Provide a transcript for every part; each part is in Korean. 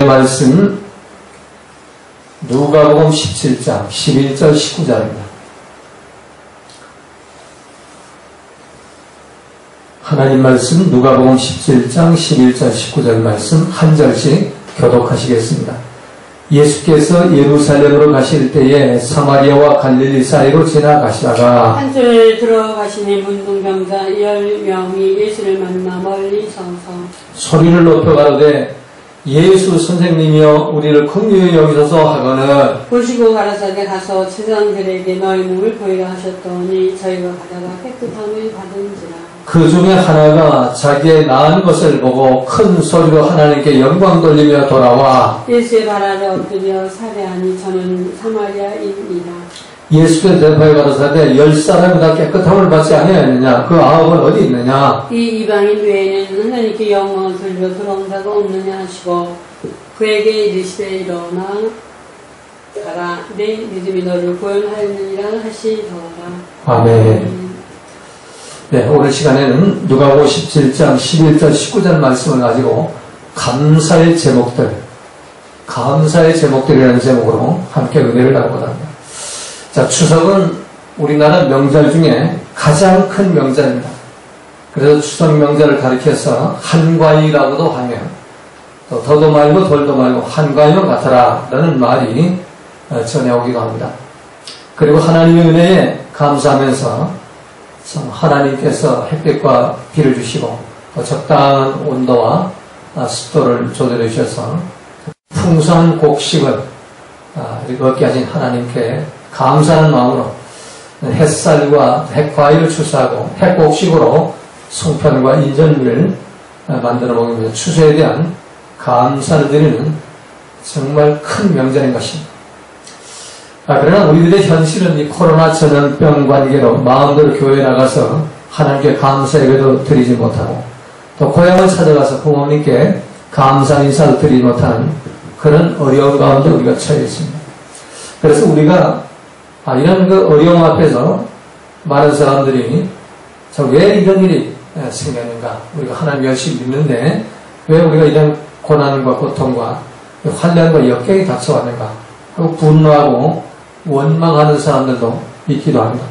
말씀 누가복음 17장 11절 19절입니다. 하나님 말씀 누가복음 17장 11절 19절 말씀 한 절씩 교독하시겠습니다. 예수께서 예루살렘으로 가실 때에 사마리아와 갈릴리 사이로 지나가시다가 한줄 들어가시니 문둥병자 10명이 예수를 만나 멀리 서서 소리를 높여 가로되 예수 선생님이여 우리를 긍휼히 여기소서 하거늘 보시고 가라사대 가서 제자들에게 너희 몸을 보이라 하셨더니 저희가 가다가 깨끗함을 받은지라. 그 중에 하나가 자기의 나은 것을 보고 큰 소리로 하나님께 영광 돌리며 돌아와 예수의 발 아래 엎드려 살해하니 저는 사마리아인이라. 예수께 대답하여 가로사대 10사람이 다 깨끗함을 받지 아니하였느냐? 그 9은 어디 있느냐? 이 이방인 외에는 하나님께 영광을 돌려 들어온 자가 없느냐 하시고 그에게 이르시되 일어나 가라 내 믿음이 너를 구원하였느니라 하시더라. 아멘. 네, 오늘 시간에는 누가복음 17장 11절 19절 말씀을 가지고 감사의 제목들이라는 제목으로 함께 은혜를 나누고자 합니다. 자, 추석은 우리나라 명절 중에 가장 큰 명절입니다. 그래서 추석 명절을 가리켜서 한과이라고도 하며 또 더도 말고 덜도 말고 한과이만 같아라 라는 말이 전해오기도 합니다. 그리고 하나님의 은혜에 감사하면서 하나님께서 햇빛과 비를 주시고 적당한 온도와 습도를 조절해 주셔서 풍성한 곡식을 얻게 하신 하나님께 감사하는 마음으로 햇살과 핵과일을 추수하고 핵곡식으로 송편과 인절미를 만들어 먹으면서 추수에 대한 감사를 드리는 정말 큰 명절인 것입니다. 그러나 우리들의 현실은 이 코로나 전염병 관계로 마음대로 교회에 나가서 하나님께 감사 예배도 드리지 못하고 또 고향을 찾아가서 부모님께 감사 인사도 드리지 못하는 그런 어려운 가운데 우리가 처해 있습니다. 그래서 우리가 이런 그 어려움 앞에서 많은 사람들이 왜 이런 일이 생겼는가? 우리가 하나님 열심히 믿는데 왜 우리가 이런 고난과 고통과 환난과 역경이 닥쳐왔는가? 하고 분노하고 원망하는 사람들도 있기도 합니다.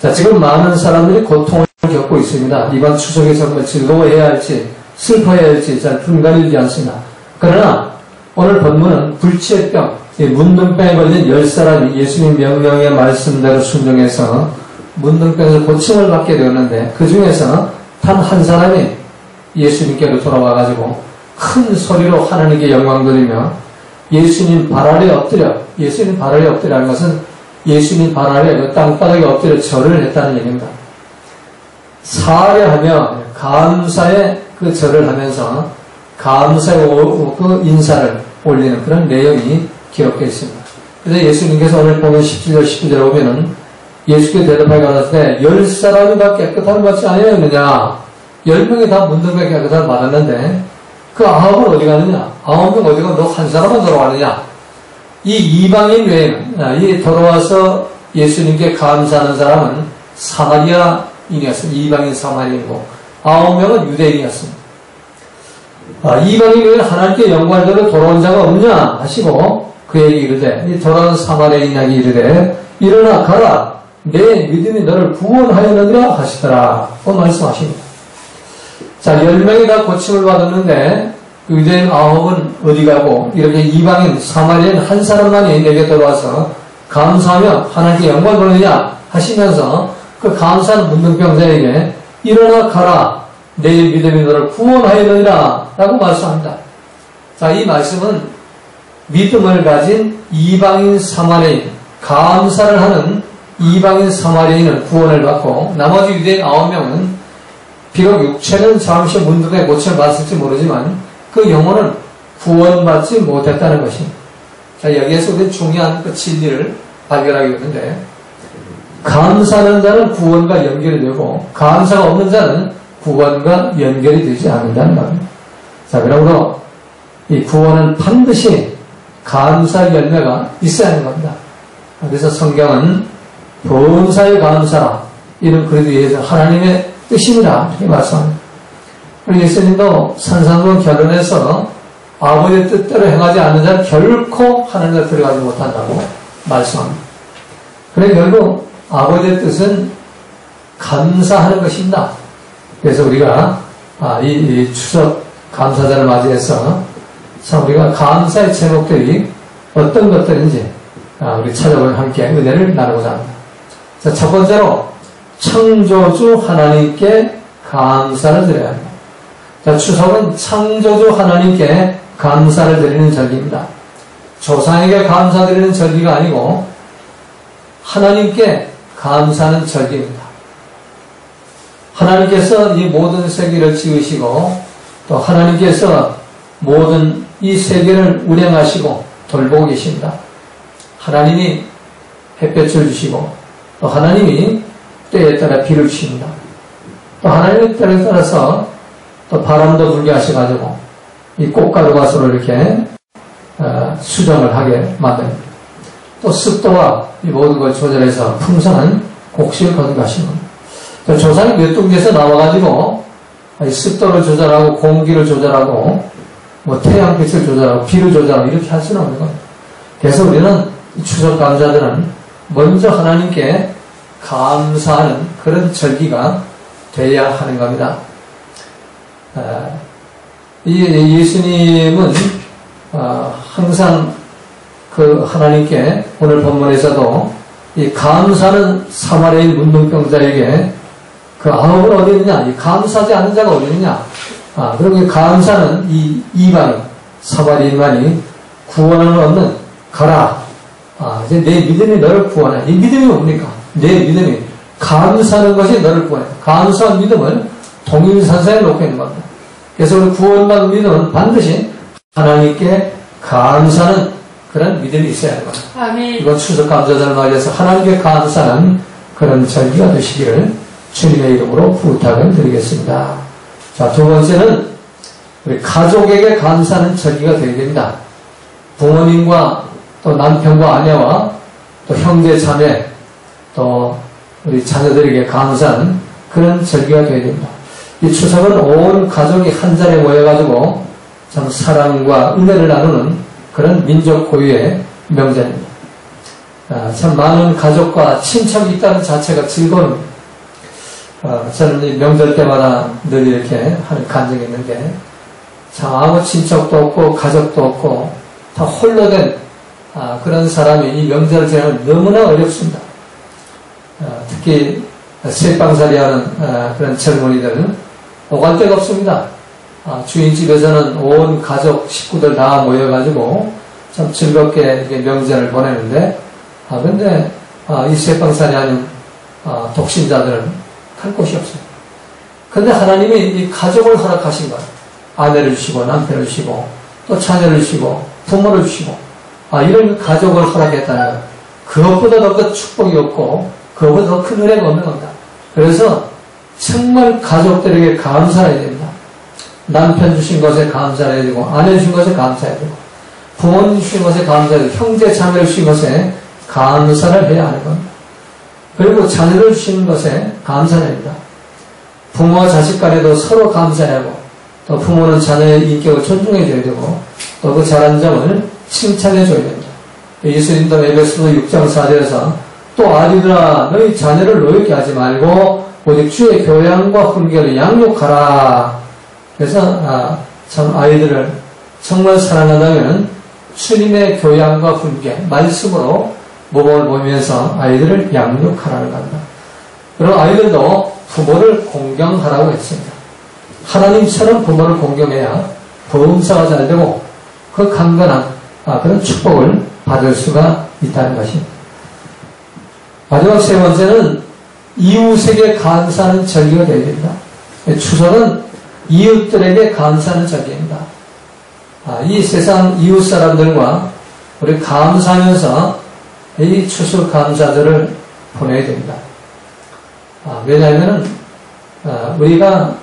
자, 지금 많은 사람들이 고통을 겪고 있습니다. 이번 추석에 정말 즐거워해야 할지 슬퍼해야 할지 잘 분간이 되지 않습니다. 그러나 오늘 본문은 불치의병, 문둥병에 걸린 10사람이 예수님 명령의 말씀대로 순종해서 문둥병에서 고침을 받게 되었는데 그 중에서 단 한 사람이 예수님께로 돌아와가지고 큰 소리로 하나님께 영광 돌리며 예수님 발 아래 엎드리라는 것은 예수님 발 아래 땅바닥에 엎드려 절을 했다는 얘기입니다. 사례하며 감사의 그 절을 하면서 감사의 그 인사를 올리는 그런 내용이 기록되어 있습니다. 그래서 예수님께서 오늘 보면 17절 19절에 보면은 예수께 대답하여 가라사대 10사람이 다 깨끗함을 받지 아니하였느냐? 10명이 다 문둥병에 깨끗함을 받았는데 그 9은 어디 가느냐? 9명 어디 가고 너 한 사람만 돌아가느냐? 이 이방인 외에는 이 돌아와서 예수님께 감사하는 사람은 사마리아인이었습니다. 이방인 사마리아인이고 9명은 유대인이었습니다. 이방인 외에는 하나님께 영광을 돌려 돌아온 자가 없냐? 하시고 그에게 이르되 이 돌아온 사마리아인에게 이르되 일어나 가라 내 믿음이 너를 구원하였느니라 하시더라. 말씀하십니다. 자, 10명이 다 고침을 받았는데 유대인 9은 어디 가고 이렇게 이방인 사마리아인 한 사람만이 내게 들어와서 감사하며 하나님께 영광을 돌리냐 하시면서 그 감사한 문둥병자에게 일어나 가라 내 믿음이 너를 구원하였느니라 라고 말씀합니다. 자, 이 말씀은 믿음을 가진 이방인 사마리아인, 감사를 하는 이방인 사마리아인은 구원을 받고 나머지 유대인 9명은 비록 육체는 잠시 문둥병에 고침을 받았을지 모르지만 그 영혼은 구원받지 못했다는 것입니다. 자, 여기에서 우리는 중요한 그 진리를 발견하게 되는데 감사하는 자는 구원과 연결이 되고 감사가 없는 자는 구원과 연결이 되지 않는다는 말입니다. 자, 그러므로 이 구원은 반드시 감사의 열매가 있어야 하는 겁니다. 그래서 성경은 범사에 감사라 이는 그리스도에서 하나님의 뜻입니다. 이렇게 말씀합니다. 우리 예수님도 산상수훈 결혼해서 아버지의 뜻대로 행하지 않는 자는 결코 하나님께 들어가지 못한다고 말씀합니다. 그래 결국 아버지의 뜻은 감사하는 것입니다. 그래서 우리가 이 추석 감사절을 맞이해서 참 우리가 감사의 제목들이 어떤 것들인지 우리 찾아보면 함께 은혜를 나누고자 합니다. 자, 첫 번째로 창조주 하나님께 감사를 드려야 합니다. 자, 추석은 창조주 하나님께 감사를 드리는 절기입니다. 조상에게 감사드리는 절기가 아니고 하나님께 감사하는 절기입니다. 하나님께서 이 모든 세계를 지으시고 또 하나님께서 모든 이 세계를 운행하시고 돌보고 계십니다. 하나님이 햇볕을 주시고 또 하나님이 때에 따라 비를 주십니다. 또 하나님의 때에 따라서 또 바람도 불게 하셔가지고 이 꽃가루 가수로 이렇게 수정을 하게 만듭니다. 또 습도와 이 모든 걸 조절해서 풍성한 곡식을 거두게 하십니다. 조상이 메뚜기에서 나와가지고 습도를 조절하고 공기를 조절하고 뭐 태양빛을 조절하고 비를 조절하고 이렇게 할 수는 없는 겁니다. 그래서 우리는 추석 감사들은 먼저 하나님께 감사하는 그런 절기가 되어야 하는 겁니다. 이 예수님은 항상 그 하나님께 오늘 본문에서도 이 감사는 사마리아인 문둥병자에게 그 아홉은 어디 있느냐? 이 감사하지 않는 자가 어디 있느냐? 그리고 감사는 이 이방 사마리아인만이 구원을 얻는 가라. 이제 내 믿음이 너를 구원해. 이 믿음이 뭡니까? 내 믿음이 감사하는 것이 너를 구원해. 감사한 믿음을 동일산상에 놓고 있는 겁니다. 그래서 우리 구원받은 믿음은 반드시 하나님께 감사하는 그런 믿음이 있어야 하는 겁니다. 아멘. 이번 추석 감사절을 맞이해서 하나님께 감사하는 그런 절기가 되시기를 주님의 이름으로 부탁을 드리겠습니다. 자, 두 번째는 우리 가족에게 감사하는 절기가 되어야 됩니다. 부모님과 또 남편과 아내와 또 형제 자매 또 우리 자녀들에게 감사하는 그런 절기가 되어야 됩니다. 이 추석은 온 가족이 한 자리에 모여가지고 참 사랑과 은혜를 나누는 그런 민족 고유의 명절입니다. 참 많은 가족과 친척이 있다는 자체가 즐거움입니다. 저는 이 명절 때마다 늘 이렇게 하는 간증이 있는데 참 아무 친척도 없고 가족도 없고 다 홀로 된 그런 사람이 이 명절을 지내면 너무나 어렵습니다. 특히 쇠빵살이 하는 그런 젊은이들은 오갈 데가 없습니다. 주인 집에서는 온 가족 식구들 다 모여가지고 참 즐겁게 명절을 보내는데 근데 이 쇠빵살이 하는 독신자들은 갈 곳이 없어요. 그런데 하나님이 이 가족을 허락하신 거예요. 아내를 주시고 남편을 주시고 또 자녀를 주시고 부모를 주시고 이런 가족을 허락했다는 거예요. 그것보다 더 큰 축복이 없고 그것보다 더 큰 은혜가 없는 겁니다. 그래서 정말 가족들에게 감사해야 됩니다. 남편 주신 것에 감사해야 되고 아내 주신 것에 감사해야 되고 부모님 주신 것에 감사해야 되고 형제 자매를 주신 것에 감사를 해야 하는 겁니다. 그리고 자녀를 주시는 것에 감사를 합니다. 부모와 자식 간에도 서로 감사해야 하고 또 부모는 자녀의 인격을 존중해 줘야 되고 또 그 잘한 점을 칭찬해 줘야 됩니다. 예수님도 에베소서 6장 4절에서 또 아들들아 너희 자녀를 노엽게 하지 말고 오직 주의 교양과 훈계를 양육하라. 그래서 참 아이들을 정말 사랑한다면 주님의 교양과 훈계 말씀으로 모범을 보면서 아이들을 양육하라는 겁니다. 그리고 아이들도 부모를 공경하라고 했습니다. 하나님처럼 부모를 공경해야 범사가 잘 되고 그 강건한 그런 축복을 받을 수가 있다는 것입니다. 마지막 세 번째는 이웃에게 감사하는 절기가 되어야 됩니다. 추석은 이웃들에게 감사하는 절기입니다. 이 세상 이웃 사람들과 우리 감사하면서 이 추석 감사절을 보내야 됩니다. 왜냐하면 우리가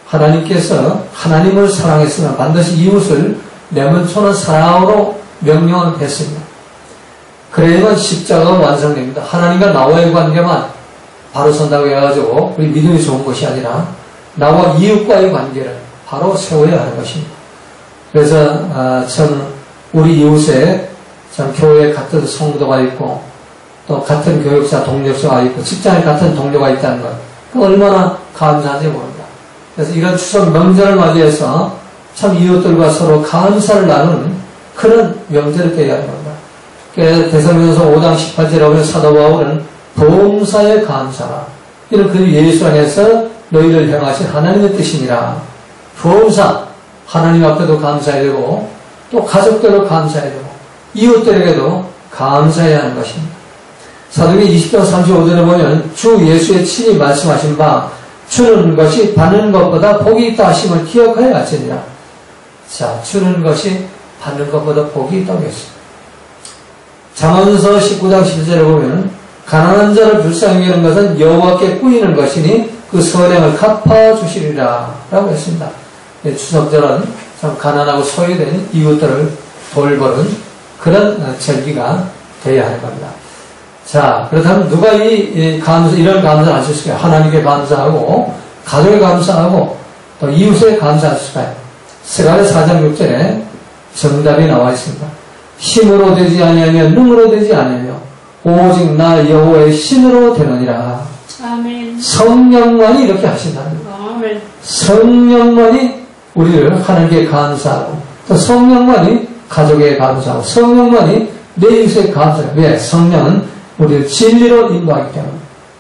하나님께서 하나님을 사랑했으면 반드시 이웃을 내면초는 사랑으로 명령을 했습니다. 그래야만 십자가가 완성됩니다. 하나님과 나와의 관계만 바로 선다고 해가지고 우리 믿음이 좋은 것이 아니라 나와 이웃과의 관계를 바로 세워야 하는 것입니다. 그래서 참 우리 이웃에 참 교회에 같은 성도가 있고 또 같은 교육사 동료가 있고 직장에 같은 동료가 있다는 것, 그 얼마나 감사한지 모릅니다. 그래서 이런 추석 명절을 맞이해서 참 이웃들과 서로 감사를 나누는 그런 명절을 깨야 하는 겁니다. 그래서 데살로니가서 5장 18절에 보면 사도 바울은 범사에 감사라, 이런 그 예수 안에서 너희를 향하신 하나님의 뜻이니라. 범사, 하나님 앞에도 감사해야 되고 또 가족들도 감사해야 되고 이웃들에게도 감사해야 하는 것입니다. 사도행전 20장 35절에 보면 주 예수의 친히 말씀하신 바 주는 것이 받는 것보다 복이 있다 하심을 기억하여 하시니라. 자, 주는 것이 받는 것보다 복이 있다고 했습니다. 잠언서 19장 10절에 보면 가난한 자를 불쌍히 여기는 것은 여호와께 꾸이는 것이니 그 선행을 갚아주시리라 라고 했습니다. 추석절은 참 가난하고 소외된 이웃들을 돌보는 그런 절기가 되어야 하는 겁니다. 자, 그렇다면 누가 이런 감사를 안 했을까요? 하나님께 감사하고 가족에 감사하고 또 이웃에 감사했을까요? 스가랴 4장 6절에 정답이 나와 있습니다. 힘으로 되지 아니하며 능으로 되지 아니하며 오직 나 여호와의 신으로 되느니라. 아멘. 성령만이 이렇게 하신다는 거예요. 아멘. 성령만이 우리를 하나님께 감사하고 또 성령만이 가족에 감사하고 성령만이 내 이웃에 감사해요. 왜? 성령은 우리를 진리로 인도하기 때문에.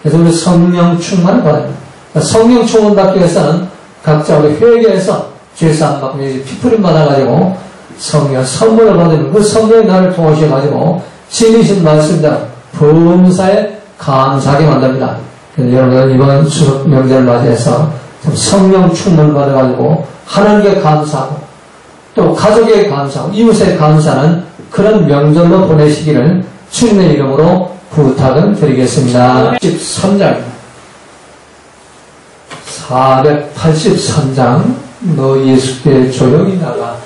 그래서 우리 성령 충만을 받아야 됩니다. 성령 충만 받기 위해서는 각자 우리 회개해서 죄사함 받고 피풀임 받아가지고 성령 선물을 받으면 그 성령이 나를 통하셔가지고 진리신 말씀대로 범사에 감사하게 만듭니다. 그래서 여러분 이번 추석 명절을 맞이해서 성령 충만을 받아가지고 하나님께 감사하고 또 가족에 감사하고 이웃에 감사하는 그런 명절로 보내시기를 주님의 이름으로 부탁을 드리겠습니다. 13장입니다. 483장 너 예수께 조용히 나가.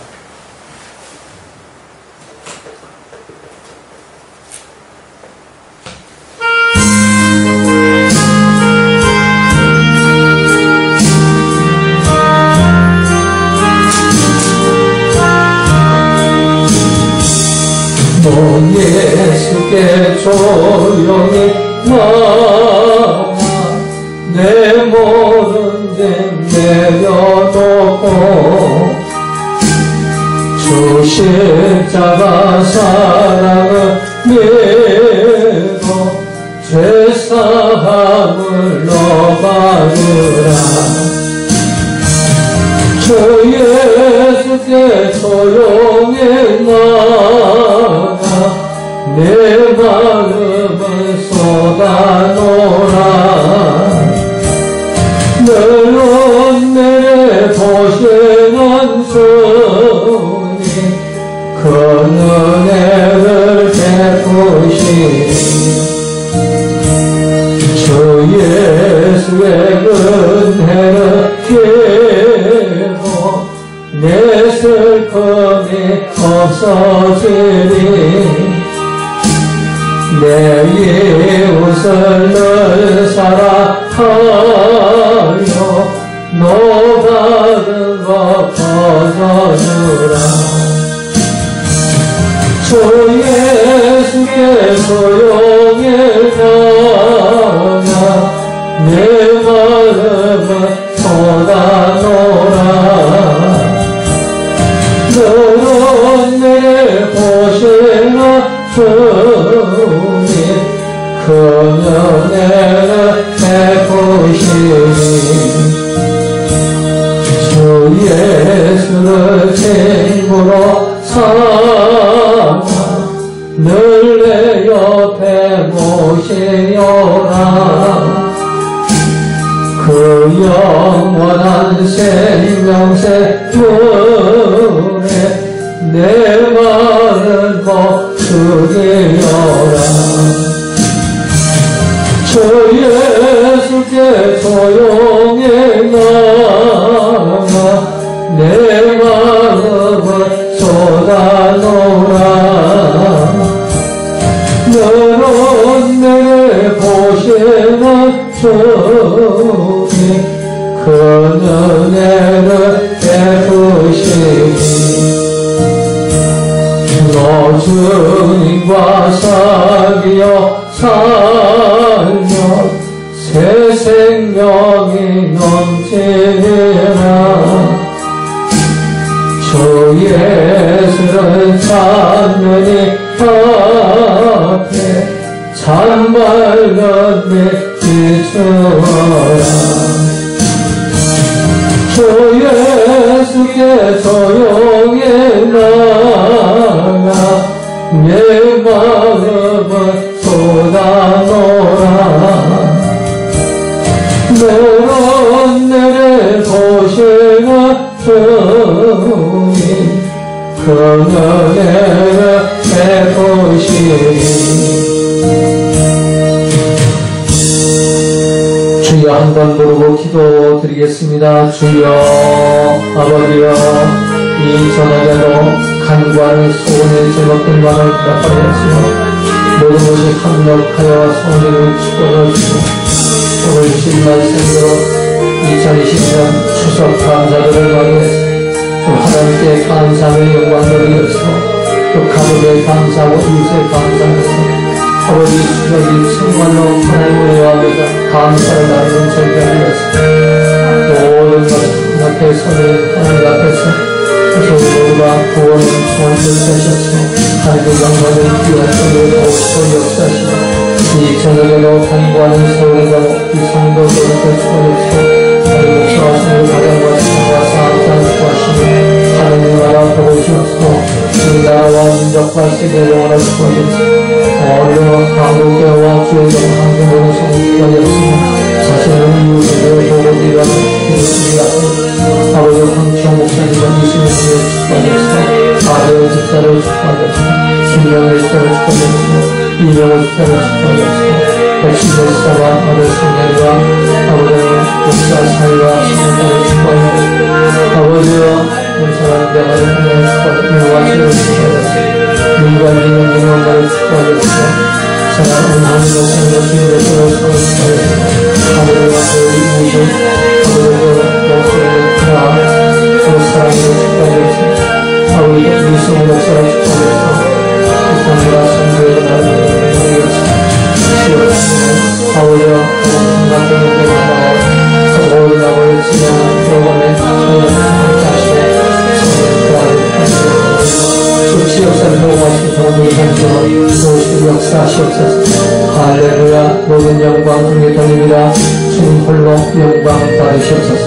너 예수께 조용히 나가 내 모든 짐 내려놓고 주 십자가 사랑을 믿고 죄사함을 너받으라. 주 예수께 조용히 나가 내 마음을 쏟아놓으라. 늘 은혜를 보시는 주님 그 은혜를 베푸시니 주 예수의 은혜를 깨고 내 슬픔이 없어지니 내 이웃을 늘 사랑하여 너 받은 것 거둬주라. 주 예수께 조용히 나가 내 마음을 쏟아놓으라. 너는 내 보시나 주님 그 은혜를 베푸시니 주 예수를 친구로 삼아 늘 내 옆에 모시어라. 그 영원한 생명새 문에 내 마음을 먹으리여라. 주 예수께 조용히 나가 내 마음을 쏟아놓으라. 너는 내를 보시는 주님 그 은혜를 베푸시니 홀로 주님과 사귀어 살면 새 생명이 넘치리라. 주 예수를 찾느니 앞에 참말로 믿으라. 주 예수께 조용히 나가 내 마음을 쏟아놓으라. 너는 내를 보시나 주님 그 은혜를 베푸시니. 주여 한번 부르고 기도드리겠습니다. 주여 아버지여 이 저녁에도 간과하는 소원의 제목들만을 기다려주시며 모든 것이 합력하여 소원을 축복하시고 오늘 주신 말씀으로 2020년 추석 감사들을 맞이해서 좀 하나님께 감사의 영광을 이어서 또 가족에 감사하고 이웃에 감사해서 아버지 주적이 정말로 하나님을 외워하면서 감사를 나누는 저희가 되었습니다. 모든 것을 하나님 앞에 서는 하나님 앞에서 모두가 구원의 소원을 되셨으며 하나님의 영광을 위한 소리를 더욱더 역사하시고 이 저녁에도 공부하는 세월을 가고 이 성도들을 축복하시고 하나님 목사와 성도 가정과 친구와 사업자를 축복하시며 하나님 나라 보시옵소서. 이 나라와 민족과 세계의 영원한 축복하시옵소서. 어느 한국교회와 주의 영광의 모든 성도들이었으며 자신의 이웃에게 보고 일하는 기도드리라. 아버지 황청 목사님과 이수의 축복하시옵소서. 아들의 집사를 축복하시옵소서. 신명의 집사를 축복하시옵소서. 이명의 집사를 축복하시옵소서. 백신의 집사와 아들 성령과 아버지 목사 사이와 성도를 축복하시옵소서. 아버지여 사랑하는 대가를 하나님 축복하시옵소서. 축복하시옵소서. 민간인의 영광을 축복하시옵소서. 사랑하는 하나님 목사님과 주님의 손을 축복하시옵소서. 아버지와 저희 모두 아버지의 목소리를 따라 그 사랑을 축복하시옵소서. 아버지 미성 목사를 축복하시옵소서. 이 땅과 성도의 나라를 아버지와 생각되는 게 많아 모든 아버지 진행하는 프로그램에 그 역사를 보고하시고 모든 현장을 도우시고 역사하시옵소서. 할렐루야. 모든 영광 중에 돌립니다. 주님 홀로 영광 받으시옵소서.